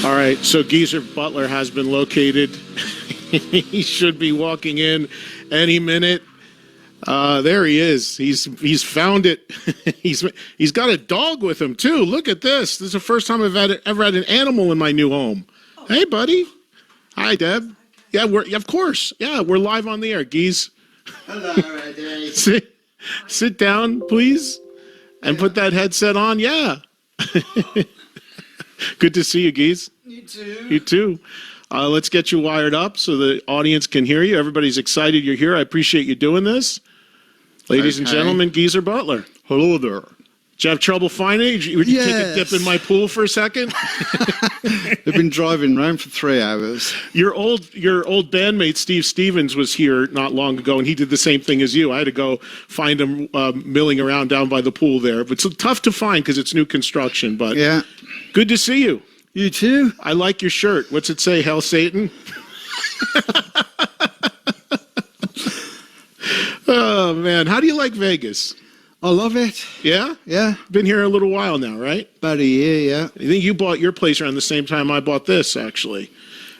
All right, so Geezer Butler has been located. He should be walking in any minute. There he is. He's found it. He's got a dog with him too. Look at this. This is the first time I've ever had an animal in my new home. Hey, buddy. Hi, Deb. Yeah, of course. Yeah, we're live on the air. Geese. Hello, Eddie. Sit down, please, and put that headset on. Yeah. Good to see you, Geese. You too. You too. Let's get you wired up so the audience can hear you. Everybody's excited you're here. I appreciate you doing this. Ladies and gentlemen, Geezer Butler. Hello there. Did you have trouble finding it? Would you take a dip in my pool for a second? I've been driving around for 3 hours. Your old bandmate Steve Stevens was here not long ago, and he did the same thing as you. I had to go find him milling around down by the pool there. But it's tough to find because it's new construction. But Yeah. good to see you. You too? I like your shirt. What's it say? Hell, Satan? Oh, man. How do you like Vegas? I love it. Yeah? Yeah. Been here a little while now, right? About a year, yeah. I think you bought your place around the same time I bought this, actually.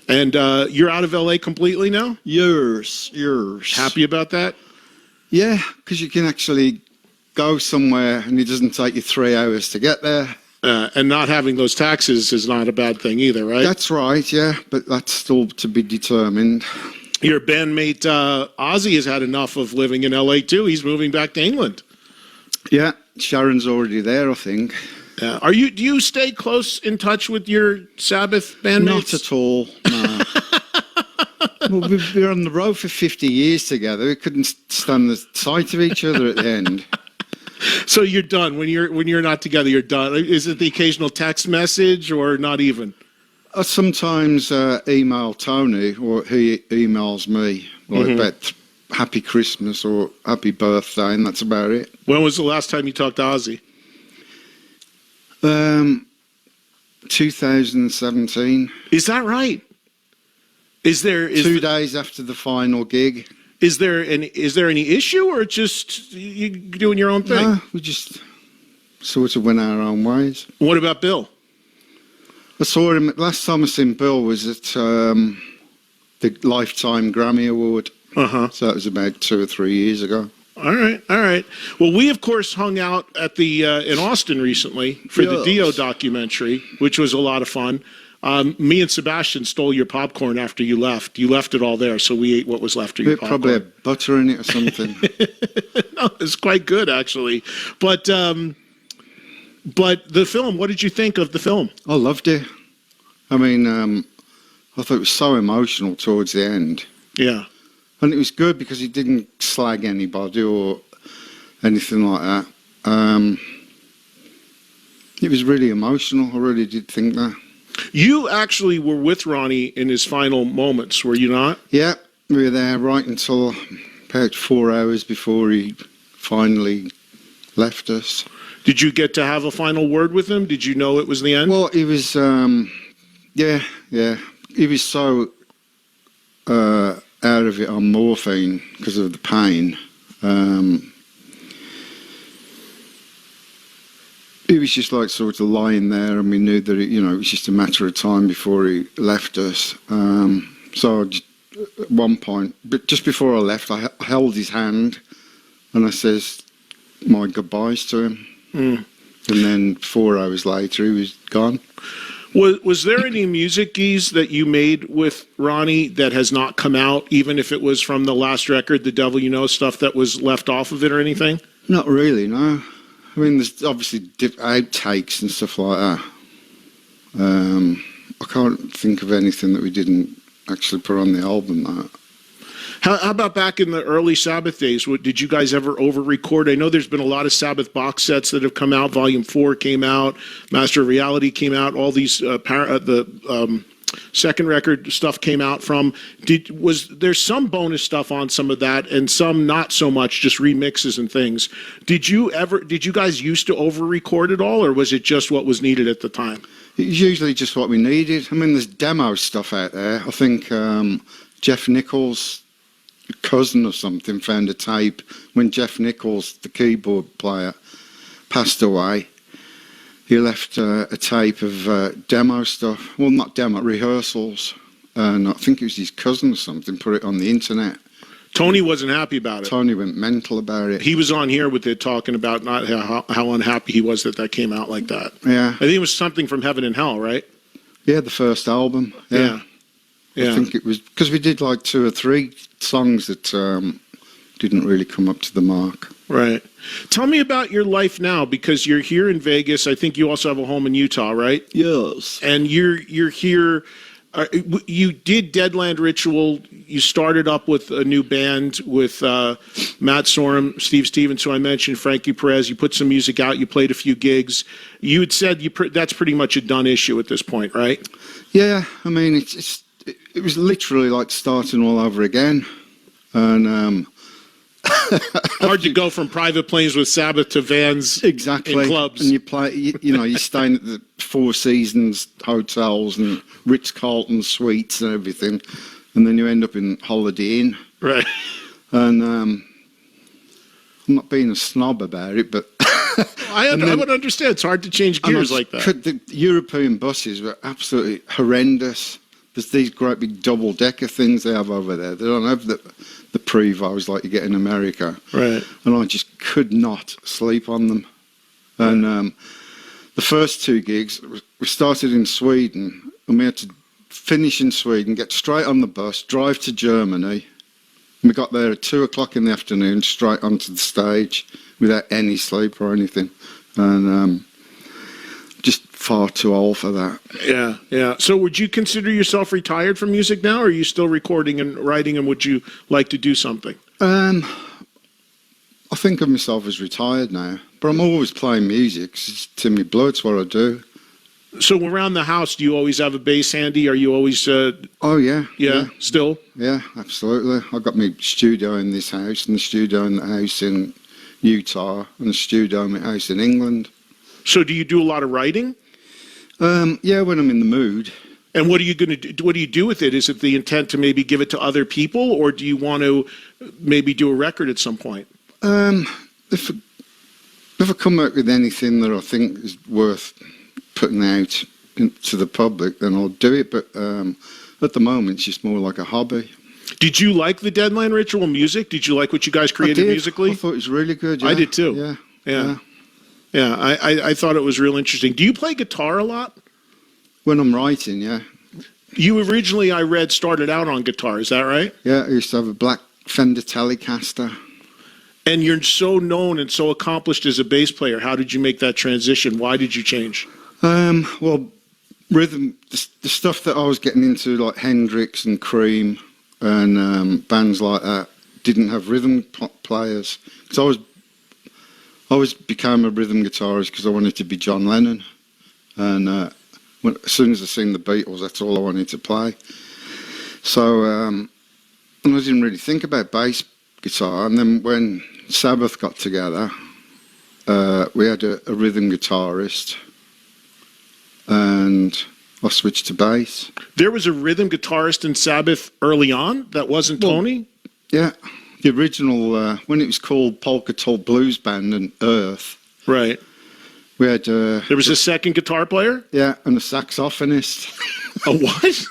And you're out of L.A. completely now? Yours. Happy about that? Yeah, because you can actually go somewhere and it doesn't take you 3 hours to get there. And not having those taxes is not a bad thing either, right? That's right, yeah, but that's still to be determined. Your bandmate Ozzy has had enough of living in L.A. too. He's moving back to England. Yeah, Sharon's already there, I think. Do you stay close in touch with your Sabbath bandmates? Not at all, no. Well, we've been on the road for 50 years together. We couldn't stand the sight of each other at the end. So you're done. When you're not together, you're done. Is it the occasional text message or not even? I sometimes email Tony, or he emails me, like about Happy Christmas or Happy Birthday, and that's about it. When was the last time you talked to Ozzy? 2017. Is that right? Is 2 days after the final gig. Is there any issue, or just you doing your own thing? No, we just sort of went our own ways. What about Bill? I saw him, last time I seen Bill was at the Lifetime Grammy Award. So that was about 2 or 3 years ago. All right. Well, we of course hung out at the in Austin recently for the Dio documentary, which was a lot of fun. Me and Sebastian stole your popcorn after you left. You left it all there, so we ate what was left of your popcorn. Probably had butter in it or something. No, it's quite good actually. But the film, what did you think of the film? I loved it. I mean, I thought it was so emotional towards the end. Yeah. And it was good because he didn't slag anybody or anything like that. It was really emotional. I really did think that. You actually were with Ronnie in his final moments, were you not? Yeah, we were there right until about 4 hours before he finally left us. Did you get to have a final word with him? Did you know it was the end? Well, he was, yeah. He was so out of it on morphine because of the pain. He was just like sort of lying there, and we knew that it was just a matter of time before he left us. So at one point, but just before I left, I held his hand and I says my goodbyes to him. And then 4 hours later, he was gone. Was there any music, Geese, that you made with Ronnie that has not come out, even if it was from the last record, The Devil You Know, stuff that was left off of it or anything? Not really, no. I mean, there's obviously outtakes and stuff like that. I can't think of anything that we didn't actually put on the album. That. How about back in the early Sabbath days? Did you guys ever over-record? I know there's been a lot of Sabbath box sets that have come out. Volume 4 came out. Master of Reality came out. All these, second record stuff came out from. Was there some bonus stuff on some of that and some not so much, just remixes and things? Did you guys used to over-record it all, or was it just what was needed at the time? It was usually just what we needed. I mean, there's demo stuff out there. I think Jeff Nichols' cousin or something found a tape when Jeff Nichols, the keyboard player, passed away. he left a tape of demo stuff. Well, not demo, rehearsals. And I think it was his cousin or something put it on the internet. Tony wasn't happy about it. Tony went mental about it. He was on here with it talking about not how unhappy he was that came out like that. Yeah. I think it was something from Heaven and Hell, right? Yeah, the first album. Yeah. I think it was because we did like 2 or 3 songs that didn't really come up to the mark. Right. Tell me about your life now, because you're here in Vegas. I think you also have a home in Utah, right? Yes. And you're here. You did Deadland Ritual. You started up with a new band with Matt Sorum, Steve Stevens, who I mentioned, Frankie Perez. You put some music out. You played a few gigs. You had said that's pretty much a done issue at this point, right? Yeah. I mean, it was literally like starting all over again. And hard to go from private planes with Sabbath to vans exactly in clubs. And you play, you're staying at the Four Seasons hotels and Ritz-Carlton suites and everything, and then you end up in Holiday Inn. Right. And I'm not being a snob about it, but I would understand. It's hard to change gears like that. The European buses were absolutely horrendous. There's these great big double-decker things they have over there. They don't have the Prevos like you get in America. Right. And I just could not sleep on them. And the first 2 gigs, we started in Sweden, and we had to finish in Sweden, get straight on the bus, drive to Germany. And we got there at 2 o'clock in the afternoon, straight onto the stage, without any sleep or anything. And just far too old for that. Yeah. So would you consider yourself retired from music now, or are you still recording and writing, and would you like to do something? I think of myself as retired now, but I'm always playing music. It's in my blood, it's what I do. So around the house, do you always have a bass handy? Are you always... Oh, yeah. Still? Yeah, absolutely. I've got my studio in this house, and the studio in the house in Utah, and the studio in my house in England. So do you do a lot of writing? Yeah, when I'm in the mood. And what are you going to do? What do you do with it? Is it the intent to maybe give it to other people, or do you want to maybe do a record at some point? If I come out with anything that I think is worth putting out to the public, then I'll do it. But at the moment, it's just more like a hobby. Did you like the Deadland Ritual music? Did you like what you guys created musically? I thought it was really good. Yeah. I did too. Yeah. I thought it was real interesting. Do you play guitar a lot? When I'm writing, yeah. You originally, I read, started out on guitar. Is that right? Yeah, I used to have a black Fender Telecaster. And you're so known and so accomplished as a bass player. How did you make that transition? Why did you change? Well, rhythm, the stuff that I was getting into, like Hendrix and Cream and bands like that, didn't have rhythm players. Because I always became a rhythm guitarist because I wanted to be John Lennon. And as soon as I seen the Beatles, that's all I wanted to play. So, and I didn't really think about bass guitar. And then when Sabbath got together, we had a rhythm guitarist, and I switched to bass. There was a rhythm guitarist in Sabbath early on that wasn't Tony? Yeah. The original, when it was called Polka Tot Blues Band and Earth. Right. We had... there was a second guitar player? Yeah, and a saxophonist. A what?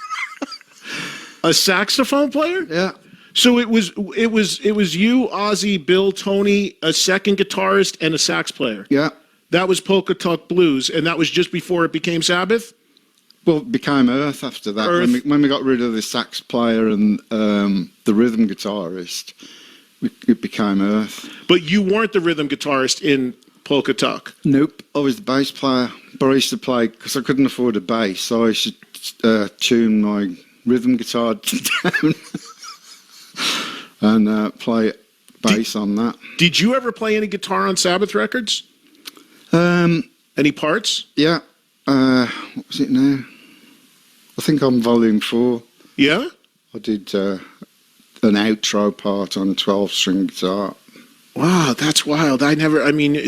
A saxophone player? Yeah. So it was you, Ozzy, Bill, Tony, a second guitarist, and a sax player. Yeah. That was Polka Tot Blues, and that was just before it became Sabbath? Well, it became Earth after that. Earth. When we got rid of the sax player and the rhythm guitarist, it became Earth. But you weren't the rhythm guitarist in Polka Tot? Nope. I was the bass player, but I used to play, because I couldn't afford a bass, so I used to tune my rhythm guitar down and play bass on that. Did you ever play any guitar on Sabbath records? Any parts? Yeah. What was it now? I think on volume 4. Yeah? I did an outro part on 12-string guitar. Wow, that's wild.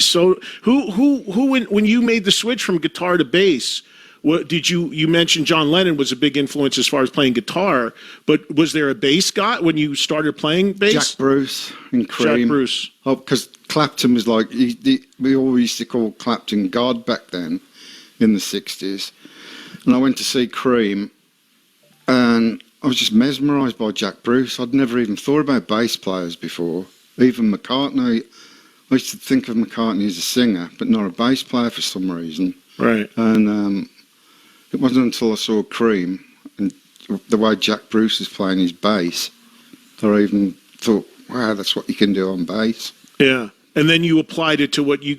So when you made the switch from guitar to bass, what did you mentioned John Lennon was a big influence as far as playing guitar, but was there a bass guy when you started playing bass? Jack Bruce and Cream. Jack Bruce. Oh, because Clapton was like, we always used to call Clapton God back then. in the 60s. And I went to see Cream, and I was just mesmerised by Jack Bruce. I'd never even thought about bass players before. Even McCartney, I used to think of McCartney as a singer, but not a bass player for some reason. Right. And it wasn't until I saw Cream and the way Jack Bruce is playing his bass that I even thought, wow, that's what you can do on bass. Yeah. And then you applied it to what you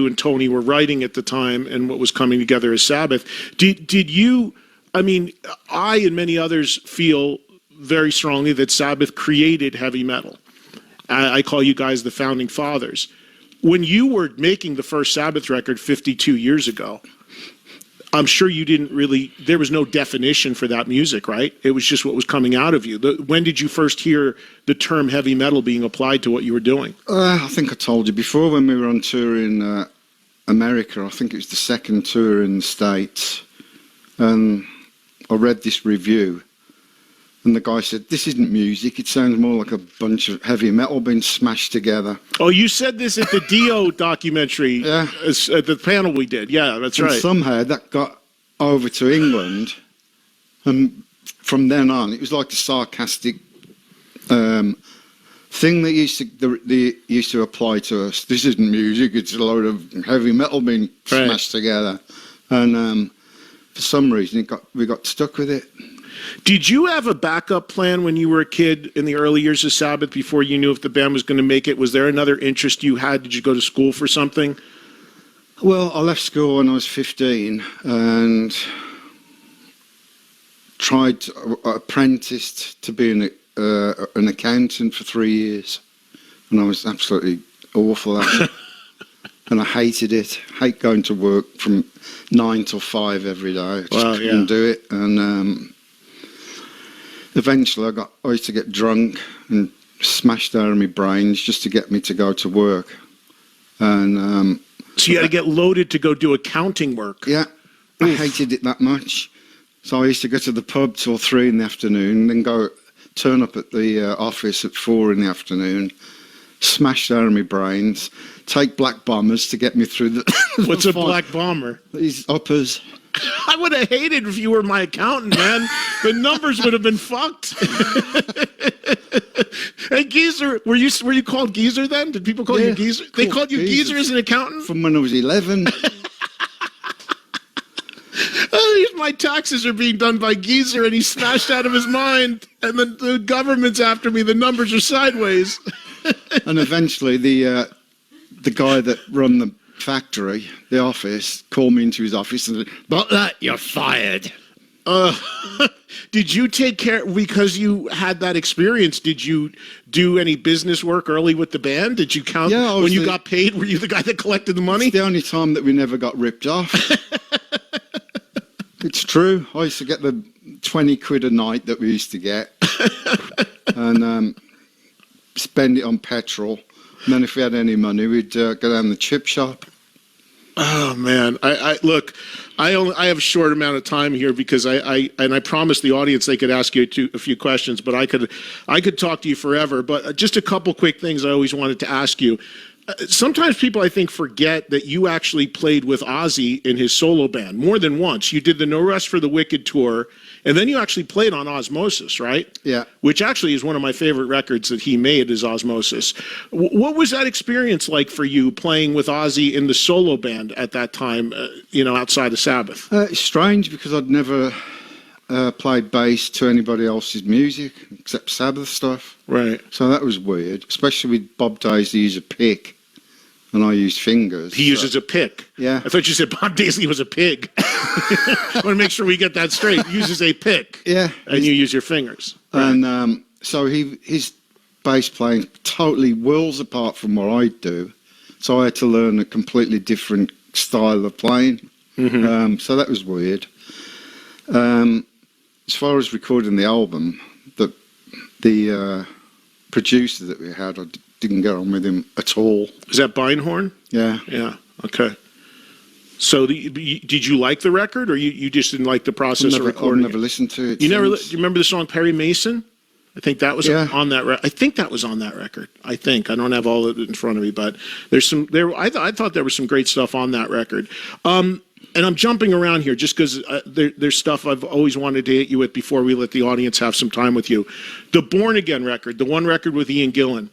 and Tony were writing at the time and what was coming together as Sabbath. Did you, I mean, I and many others feel very strongly that Sabbath created heavy metal. I call you guys the founding fathers. When you were making the first Sabbath record 52 years ago, I'm sure you didn't really, there was no definition for that music, right? It was just what was coming out of you. When did you first hear the term heavy metal being applied to what you were doing? I think I told you before when we were on tour in America. I think it was the second tour in the States. And I read this review. And the guy said, this isn't music. It sounds more like a bunch of heavy metal being smashed together. Oh, you said this at the Dio documentary, Yeah. At the panel we did. Yeah, that's And right. somehow that got over to England. And from then on, it was like a sarcastic thing that they used to apply to us. This isn't music. It's a load of heavy metal being smashed together. And for some reason, we got stuck with it. Did you have a backup plan when you were a kid in the early years of Sabbath before you knew if the band was going to make it? Was there another interest you had? Did you go to school for something? Well, I left school when I was 15 and apprenticed to be an accountant for 3 years. And I was absolutely awful at it. And I hated it. Hate going to work from 9 till 5 every day. I just couldn't do it. And eventually I used to get drunk and smashed out of my brains just to get me to go to work. And So you had to get loaded to go do accounting work. yeah, I hated it that much. So I used to go to the pub till 3 in the afternoon, then turn up at the office at 4 in the afternoon, smashed out of my brains, take black bombers to get me through the... What's a black bomber? These uppers. I would have hated if you were my accountant, man. The numbers would have been fucked. Hey, Geezer, were you called Geezer then? Did people call you Geezer? They called you Geezer as an accountant? From when I was 11. My taxes are being done by Geezer, and he's smashed out of his mind. And then the government's after me. The numbers are sideways. And eventually the guy that run the factory, the office, called me into his office and said, "Butler, you're fired." Did you take care, because you had that experience, did you do any business work early with the band? Did you count when you got paid? Were you the guy that collected the money? It's the only time that we never got ripped off. It's true. I used to get the 20 quid a night that we used to get and spend it on petrol. And then if we had any money, we'd go down the chip shop. Oh man, look, I have a short amount of time here because I promised the audience they could ask you a few questions, but I could talk to you forever. But just a couple quick things I always wanted to ask you. Sometimes people, I think, forget that you actually played with Ozzy in his solo band more than once. You did the No Rest for the Wicked tour, and then you actually played on Osmosis, right? Yeah. Which actually is one of my favorite records that he made, is Osmosis. What was that experience like for you, playing with Ozzy in the solo band at that time, outside of Sabbath? It's strange because I'd never played bass to anybody else's music except Sabbath stuff. Right. So that was weird, especially with Bob Daisley use a pick. And I used fingers. He uses a pick. Yeah. I thought you said Bob Daisley was a pig. I want to make sure we get that straight. He uses a pick. Yeah. And you use your fingers. Right. And so his bass playing totally worlds apart from what I do. So I had to learn a completely different style of playing. Mm-hmm. So that was weird. As far as recording the album, the producer that we had, I didn't get on with him at all. Is that Beinhorn? Yeah. Yeah. Okay. So did you like the record, or you just didn't like the process of recording? I've never listened to it. Do you remember the song Perry Mason? I think that was on that record. I think that was on that record. I don't have all of it in front of me, but there's some there. I thought there was some great stuff on that record. and I'm jumping around here just because there's stuff I've always wanted to hit you with before we let the audience have some time with you. The Born Again record, the one record with Ian Gillan.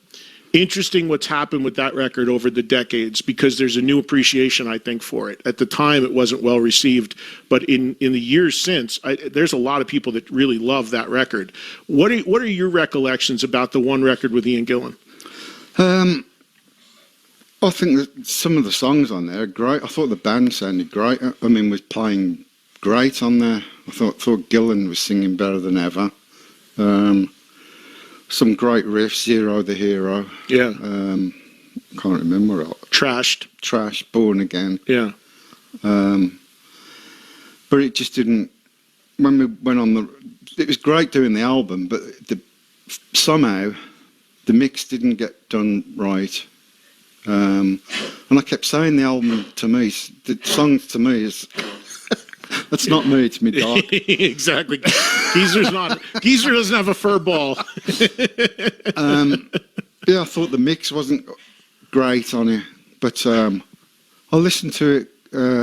Interesting what's happened with that record over the decades, because there's a new appreciation, I think, for it. At the time, it wasn't well received, but in the years since, there's a lot of people that really love that record. What are your recollections about the one record with Ian Gillan? I think that some of the songs on there are great. I thought the band sounded great. I mean, was playing great on there. I thought Gillan was singing better than ever. Some great riffs, Zero the Hero. Yeah. Can't remember. Trashed. Born Again. Yeah. But it just didn't, when we went on it was great doing the album, but somehow the mix didn't get done right. And I kept saying the album to me, the songs to me is, that's not me, it's me dog. Exactly. Geezer doesn't have a fur ball. Yeah, I thought the mix wasn't great on it, but I listened to it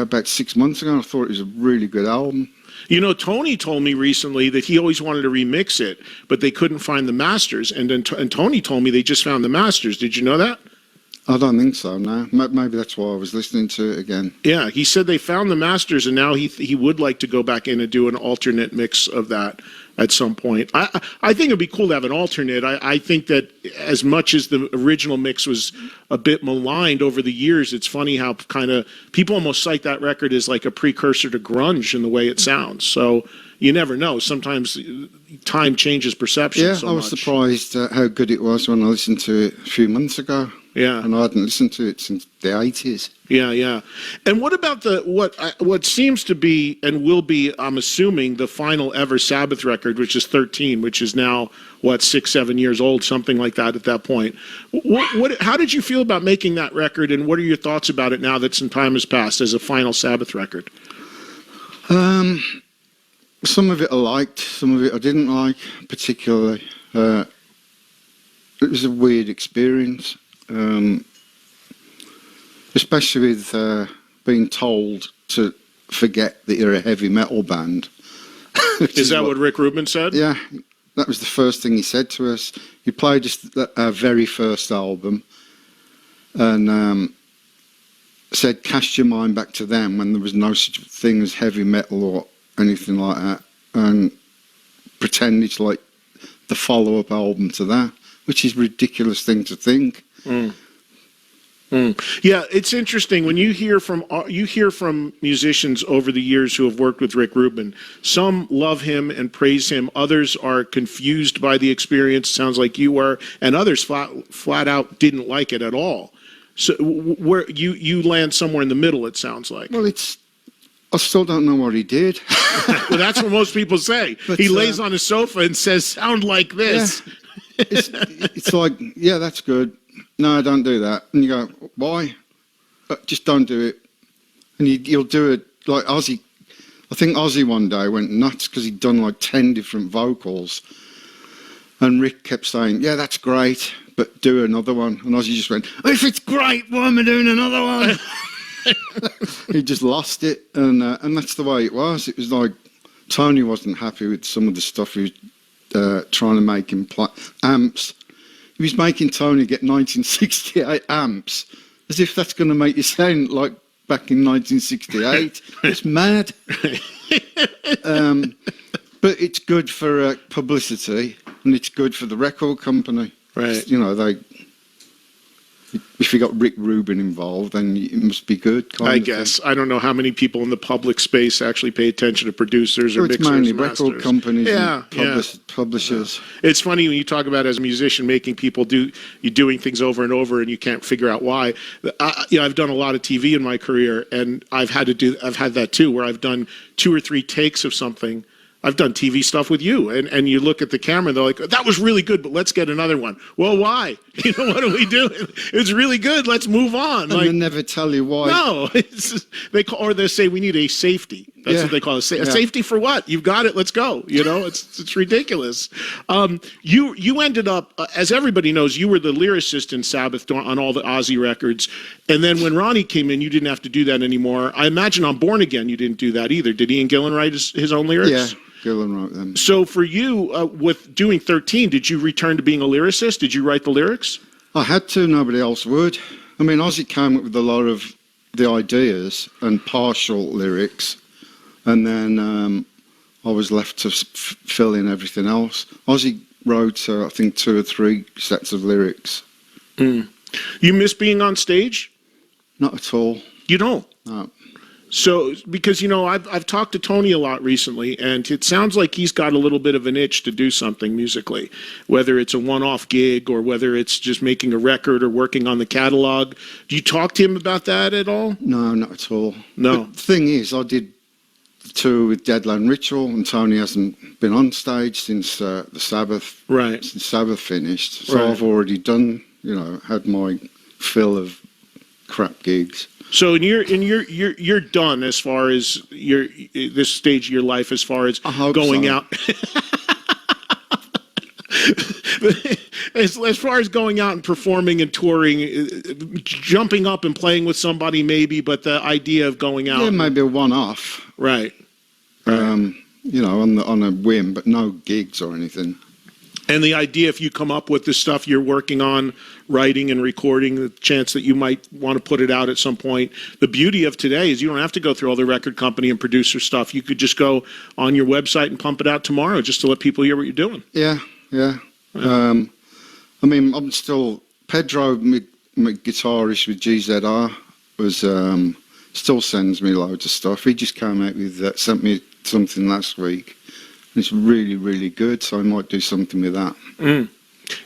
about 6 months ago and I thought it was a really good album. You know, Tony told me recently that he always wanted to remix it, but they couldn't find the masters. And Tony told me they just found the masters. Did you know that? I don't think so, no. Maybe that's why I was listening to it again. Yeah, he said they found the masters, and now he would like to go back in and do an alternate mix of that at some point. I think it'd be cool to have an alternate. I think that as much as the original mix was a bit maligned over the years, it's funny how kind of people almost cite that record as like a precursor to grunge in the way it sounds. So you never know. Sometimes time changes perception. Yeah, so I was much. surprised how good it was when I listened to it a few months ago. Yeah, and I hadn't listened to it since the 80s. Yeah. And what about what seems to be and will be, I'm assuming, the final ever Sabbath record, which is 13, which is now 6-7 years old, something like that at that point. How did you feel about making that record, and what are your thoughts about it now that some time has passed as a final Sabbath record? Some of it I liked, some of it I didn't like particularly. It was a weird experience. Especially with being told to forget that you're a heavy metal band. Is that what Rick Rubin said? Yeah, that was the first thing he said to us. He played us our very first album and said, cast your mind back to them when there was no such thing as heavy metal or anything like that, and pretend it's like the follow-up album to that, which is a ridiculous thing to think. Yeah, it's interesting when you hear from musicians over the years who have worked with Rick Rubin. Some love him and praise him. Others are confused by the experience. Sounds like you were, and others flat out didn't like it at all. So where you land somewhere in the middle, it sounds like. Well, I still don't know what he did. Well, that's what most people say. But, he lays on a sofa and says, "Sound like this." Yeah. It's like, yeah, that's good. No, don't do that. And you go, why? Just don't do it. And you'll do it like Ozzy. I think Ozzy one day went nuts because he'd done like 10 different vocals. And Rick kept saying, yeah, that's great, but do another one. And Ozzy just went, if it's great, why am I doing another one? He just lost it. And that's the way it was. It was like Tony wasn't happy with some of the stuff he was trying to make him play. Amps. He was making Tony get 1968 amps, as if that's going to make you sound like back in 1968. It's mad. But it's good for publicity, and it's good for the record company. Right. You know, if you got Rick Rubin involved, then it must be good. I guess. I don't know how many people in the public space actually pay attention to producers or it's mixers mainly and record masters. companies Yeah, and publishers. It's funny when you talk about as a musician making people doing things over and over and you can't figure out why. I've done a lot of TV in my career, and I've had that too, where I've done 2 or 3 takes of something. I've done TV stuff with you, and you look at the camera, and they're like, that was really good, but let's get another one. Well, why? You know, what are we doing? It's really good. Let's move on. And they never tell you why. No, they say we need a safety. That's what they call it. A safety for what? You've got it. Let's go. You know, it's ridiculous. You ended up, as everybody knows, you were the lyricist in Sabbath on all the Ozzy records. And then when Ronnie came in, you didn't have to do that anymore. I imagine on Born Again, you didn't do that either. Did Ian Gillan write his own lyrics? Yeah, Gillan wrote them. So for you, with doing 13, did you return to being a lyricist? Did you write the lyrics? I had to, nobody else would. I mean, Ozzy came up with a lot of the ideas and partial lyrics, and then I was left to fill in everything else. Ozzy wrote, I think, 2 or 3 sets of lyrics. You miss being on stage? Not at all. You don't? No. So, because, you know, I've talked to Tony a lot recently, and it sounds like he's got a little bit of an itch to do something musically, whether it's a one-off gig or whether it's just making a record or working on the catalog. Do you talk to him about that at all? No, not at all. No. But the thing is, I did the tour with Deadland Ritual, and Tony hasn't been on stage since the Sabbath. Right. Since Sabbath finished. So Right. I've already done, you know, had my fill of crap gigs. So you're done as far as this stage of your life, as far as I hope going so. out. As far as going out and performing and touring, jumping up and playing with somebody maybe, but the idea of going out. Yeah, maybe a one-off. Right. You know, on a whim, but no gigs or anything. And the idea, if you come up with the stuff you're working on, writing and recording, the chance that you might want to put it out at some point. The beauty of today is you don't have to go through all the record company and producer stuff. You could just go on your website and pump it out tomorrow just to let people hear what you're doing. Yeah. I mean, I'm still... Pedro, my guitarist with GZR, still sends me loads of stuff. He just came out with sent me something last week. It's really, really good, so I might do something with that.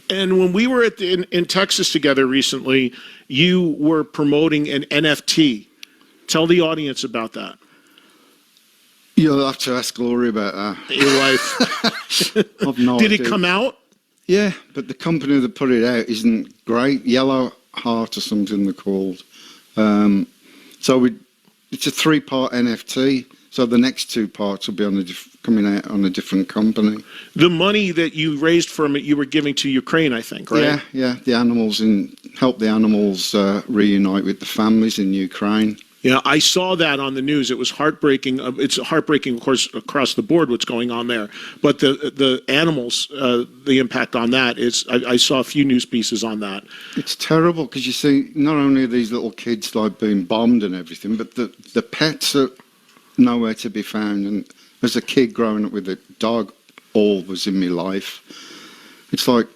And when we were in Texas together recently, you were promoting an NFT. Tell the audience about that. You'll have to ask Glory about that. Your wife. I've no Did idea. it come out? Yeah, but the company that put it out isn't great. Yellow Heart or something they're called. So it's a 3-part NFT. So the next 2 parts will be coming out on a different company. The money that you raised from it, you were giving to Ukraine, I think, right? Yeah. The animals help the animals reunite with the families in Ukraine. Yeah, I saw that on the news. It was heartbreaking. It's heartbreaking, of course, across the board what's going on there. But the animals, the impact on that is. I saw a few news pieces on that. It's terrible because you see, not only are these little kids like being bombed and everything, but the pets are nowhere to be found. And as a kid growing up with a dog, always in my life, it's like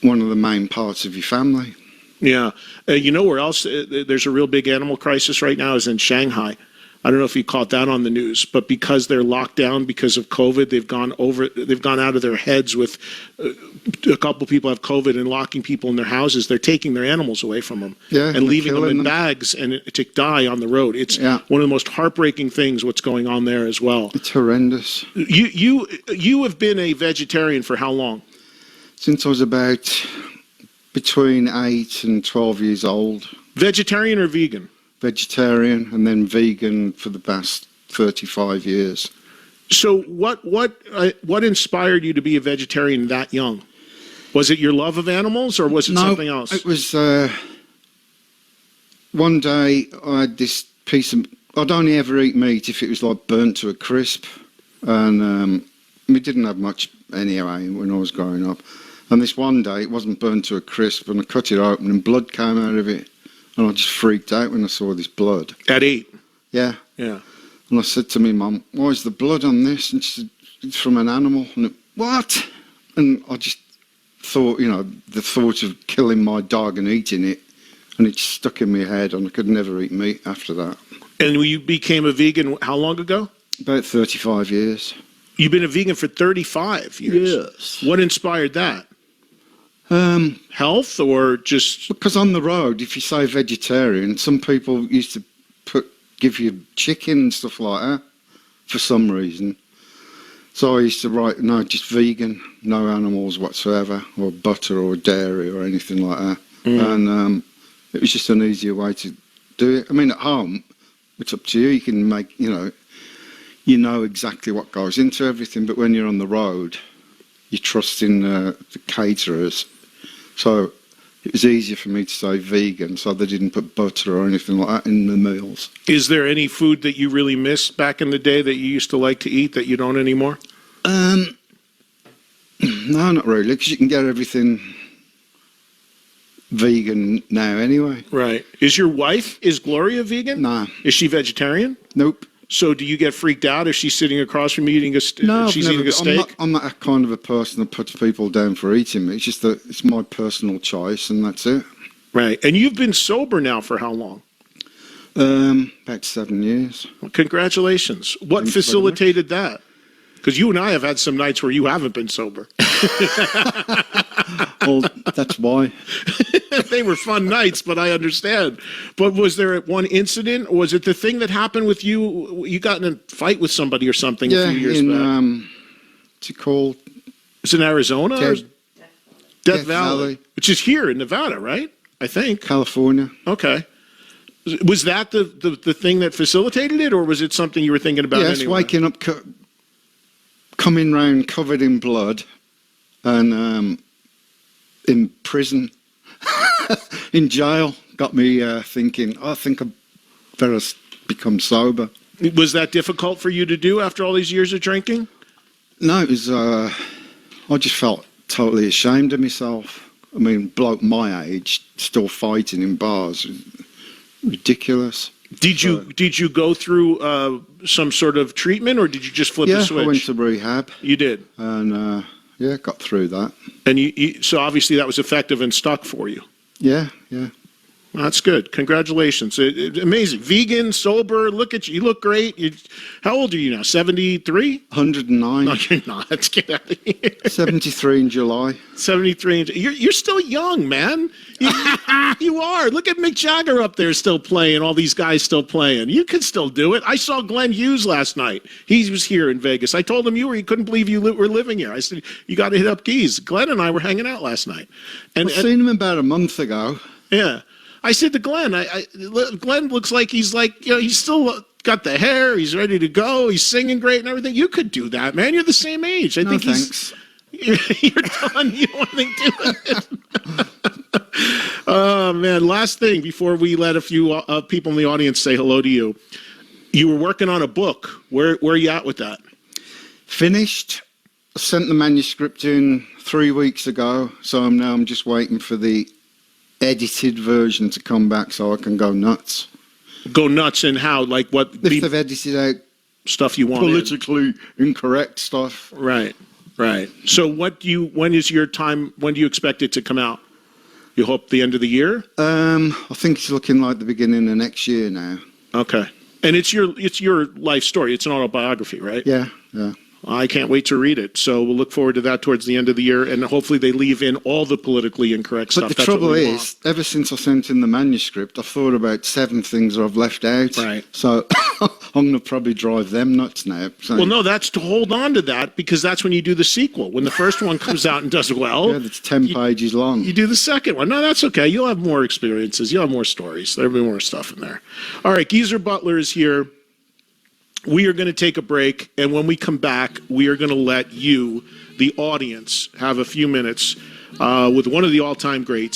one of the main parts of your family. Yeah. You know where else there's a real big animal crisis right now is in Shanghai. I don't know if you caught that on the news, but because they're locked down because of COVID, they've gone out of their heads with a couple people have COVID and locking people in their houses. They're taking their animals away from them and leaving them in bags and to die on the road. It's one of the most heartbreaking things what's going on there as well. It's horrendous. You have been a vegetarian for how long? Since I was about between 8 and 12 years old. Vegetarian or vegan? Vegetarian, and then vegan for the past 35 years. So what inspired you to be a vegetarian that young? Was it your love of animals or was it something else? It was one day I had this piece of... I'd only ever eat meat if it was like burnt to a crisp. And we didn't have much anyway when I was growing up. And this one day, it wasn't burnt to a crisp, and I cut it open, and blood came out of it. And I just freaked out when I saw this blood. At 8? Yeah. Yeah. And I said to my mum, why is the blood on this? And she said, it's from an animal. And what? And I just thought, you know, the thought of killing my dog and eating it, and it stuck in my head, and I could never eat meat after that. And you became a vegan how long ago? About 35 years. You've been a vegan for 35 years? Yes. What inspired that? Health or just... Because on the road, if you say vegetarian, some people used to give you chicken and stuff like that for some reason. So I used to write, no, just vegan, no animals whatsoever, or butter or dairy or anything like that. And it was just an easier way to do it. I mean, at home, it's up to you. You can make, you know exactly what goes into everything. But when you're on the road, you trust in the caterers. So it was easier for me to say vegan, so they didn't put butter or anything like that in the meals. Is there any food that you really miss back in the day that you used to like to eat that you don't anymore? No, not really, because you can get everything vegan now anyway. Right. Is Gloria vegan? Nah. Is she vegetarian? Nope. So do you get freaked out if she's sitting across from you eating a steak? No, she's eating a steak? I'm not a kind of a person that puts people down for eating me. It's just that it's my personal choice, and that's it. Right. And you've been sober now for how long? About 7 years. Well, congratulations. What facilitated that? Because you and I have had some nights where you haven't been sober. Well, that's why. They were fun nights, but I understand. But was there one incident, or was it the thing that happened with you? You got in a fight with somebody or something a few years back. What's it called? It's in Arizona? Death Valley. Which is here in Nevada, right? I think. California. Okay. Was that the thing that facilitated it, or was it something you were thinking about Yes, anyway? waking up, coming round covered in blood, and in prison, in jail, got me thinking, I think I better become sober. Was that difficult for you to do after all these years of drinking? No, it was, I just felt totally ashamed of myself. I mean, bloke my age, still fighting in bars, ridiculous. Did you go through some sort of treatment, or did you just flip the switch? Yeah, I went to rehab. You did? And, yeah, got through that. And so obviously that was effective and stuck for you. Yeah, yeah. Well, that's good. Congratulations. Amazing. Vegan, sober, look at you. You look great. How old are you now? 73? 109. No, you're not. Let's get out of here. 73 in July. 73. You're still young, man. You are. Look at Mick Jagger up there still playing, all these guys still playing. You can still do it. I saw Glenn Hughes last night. He was here in Vegas. I told him he couldn't believe you were living here. I said, you got to hit up Keys. Glenn and I were hanging out last night. I've seen him about a month ago. Yeah. I said to Glenn, Glenn looks like he's he's still got the hair. He's ready to go. He's singing great and everything. You could do that, man. You're the same age. I think thanks. You're done. You don't want anything to do it. Oh, man. Last thing before we let a few people in the audience say hello to you. You were working on a book. Where are you at with that? Finished. I sent the manuscript in 3 weeks ago. So I'm just waiting for the edited version to come back so I can go nuts. Go nuts in how? Like what? If they've edited out stuff you want politically incorrect stuff. Right. So when is your time, when do you expect it to come out? You hope the end of the year? I think it's looking like the beginning of next year now. Okay. And it's your life story. It's an autobiography, right? Yeah. I can't wait to read it. So we'll look forward to that towards the end of the year, and hopefully they leave in all the politically incorrect stuff. But the trouble is, ever since I sent in the manuscript, I've thought about 7 things I've left out. Right. So I'm going to probably drive them nuts now. So. Well, no, that's to hold on to that, because that's when you do the sequel. When the first one comes out and does well. Yeah, that's 10 pages long. You do the second one. No, that's okay. You'll have more experiences. You'll have more stories. There'll be more stuff in there. All right, Geezer Butler is here. We are going to take a break, and when we come back, we are going to let you, the audience, have a few minutes with one of the all-time greats.